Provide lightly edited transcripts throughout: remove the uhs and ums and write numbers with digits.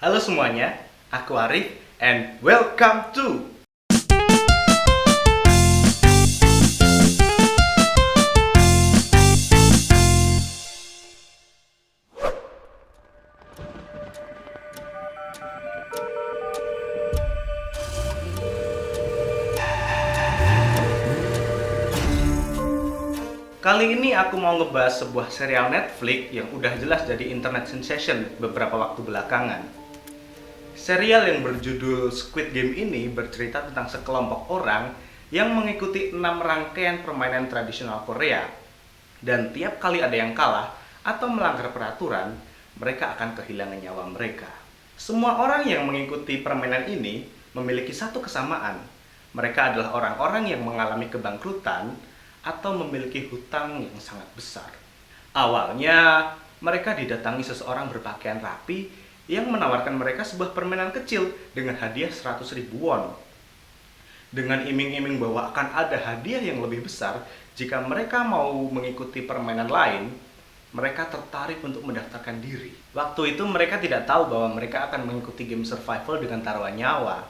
Halo semuanya, aku Arif and welcome to Kali ini aku mau ngebahas sebuah serial Netflix yang udah jelas jadi internet sensation beberapa waktu belakangan. Serial yang berjudul Squid Game ini bercerita tentang sekelompok orang yang mengikuti 6 rangkaian permainan tradisional Korea. Dan tiap kali ada yang kalah atau melanggar peraturan, mereka akan kehilangan nyawa mereka. Semua orang yang mengikuti permainan ini memiliki satu kesamaan. Mereka adalah orang-orang yang mengalami kebangkrutan atau memiliki hutang yang sangat besar. Awalnya, mereka didatangi seseorang berpakaian rapi yang menawarkan mereka sebuah permainan kecil dengan hadiah 100.000 won. Dengan iming-iming bahwa akan ada hadiah yang lebih besar jika mereka mau mengikuti permainan lain, mereka tertarik untuk mendaftarkan diri. Waktu itu mereka tidak tahu bahwa mereka akan mengikuti game survival dengan taruhan nyawa.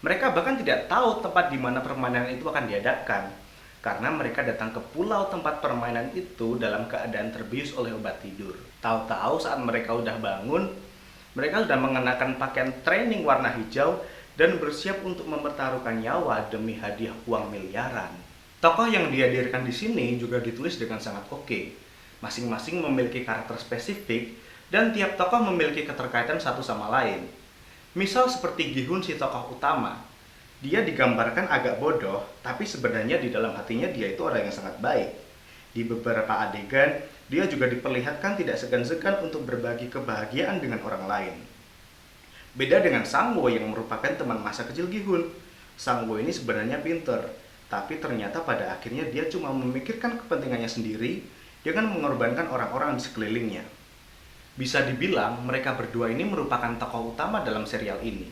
Mereka bahkan tidak tahu tempat di mana permainan itu akan diadakan. Karena mereka datang ke pulau tempat permainan itu dalam keadaan terbius oleh obat tidur. Tahu-tahu saat mereka udah bangun, mereka sudah mengenakan pakaian training warna hijau dan bersiap untuk mempertaruhkan nyawa demi hadiah uang miliaran. Tokoh yang dihadirkan di sini juga ditulis dengan sangat oke. Masing-masing memiliki karakter spesifik dan tiap tokoh memiliki keterkaitan satu sama lain. Misal seperti Gi-hun si tokoh utama. Dia digambarkan agak bodoh, tapi sebenarnya di dalam hatinya dia itu orang yang sangat baik. Di beberapa adegan, dia juga diperlihatkan tidak segan-segan untuk berbagi kebahagiaan dengan orang lain. Beda dengan Sang-woo yang merupakan teman masa kecil Gi-hun. Sang-woo ini sebenarnya pinter, tapi ternyata pada akhirnya dia cuma memikirkan kepentingannya sendiri dengan mengorbankan orang-orang di sekelilingnya. Bisa dibilang mereka berdua ini merupakan tokoh utama dalam serial ini.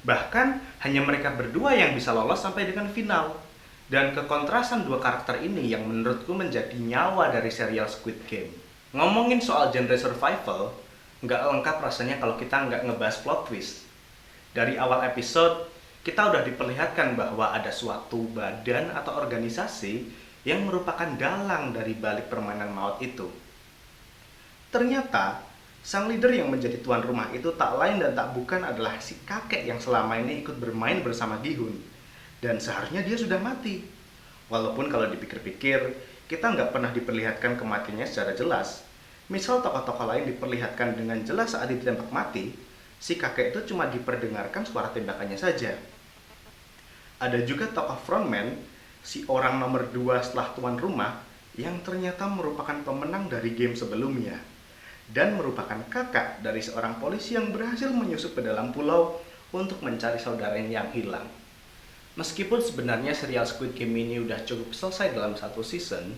Bahkan hanya mereka berdua yang bisa lolos sampai dengan final. Dan kekontrasan dua karakter ini yang menurutku menjadi nyawa dari serial Squid Game. Ngomongin soal genre survival, nggak lengkap rasanya kalau kita nggak ngebahas plot twist. Dari awal episode, kita udah diperlihatkan bahwa ada suatu badan atau organisasi yang merupakan dalang dari balik permainan maut itu. Ternyata, sang leader yang menjadi tuan rumah itu tak lain dan tak bukan adalah si kakek yang selama ini ikut bermain bersama Gi-hun. Dan seharusnya dia sudah mati. Walaupun kalau dipikir-pikir, kita nggak pernah diperlihatkan kematiannya secara jelas. Misal tokoh-tokoh lain diperlihatkan dengan jelas saat ditembak mati, si kakek itu cuma diperdengarkan suara tembakannya saja. Ada juga tokoh frontman, si orang nomor 2 setelah tuan rumah, yang ternyata merupakan pemenang dari game sebelumnya. Dan merupakan kakak dari seorang polisi yang berhasil menyusup ke dalam pulau untuk mencari saudaranya yang hilang. Meskipun sebenarnya serial Squid Game ini udah cukup selesai dalam satu season,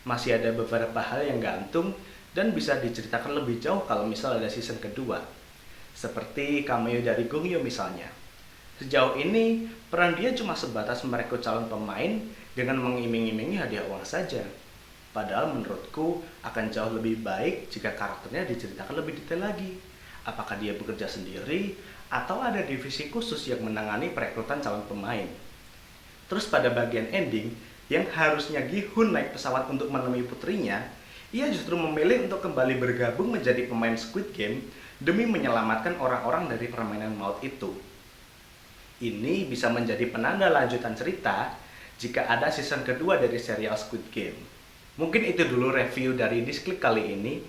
masih ada beberapa hal yang gantung dan bisa diceritakan lebih jauh kalau misal ada season kedua. Seperti cameo dari Gong Yoo misalnya. Sejauh ini, peran dia cuma sebatas merekrut calon pemain dengan mengiming-imingi hadiah uang saja. Padahal menurutku akan jauh lebih baik jika karakternya diceritakan lebih detail lagi. Apakah dia bekerja sendiri atau ada divisi khusus yang menangani perekrutan calon pemain. Terus pada bagian ending, yang harusnya Gi-hun naik pesawat untuk menemui putrinya, ia justru memilih untuk kembali bergabung menjadi pemain Squid Game demi menyelamatkan orang-orang dari permainan maut itu. Ini bisa menjadi penanda lanjutan cerita jika ada season kedua dari serial Squid Game. Mungkin itu dulu review dari Disklik kali ini.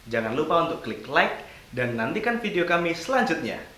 Jangan lupa untuk klik like dan nantikan video kami selanjutnya.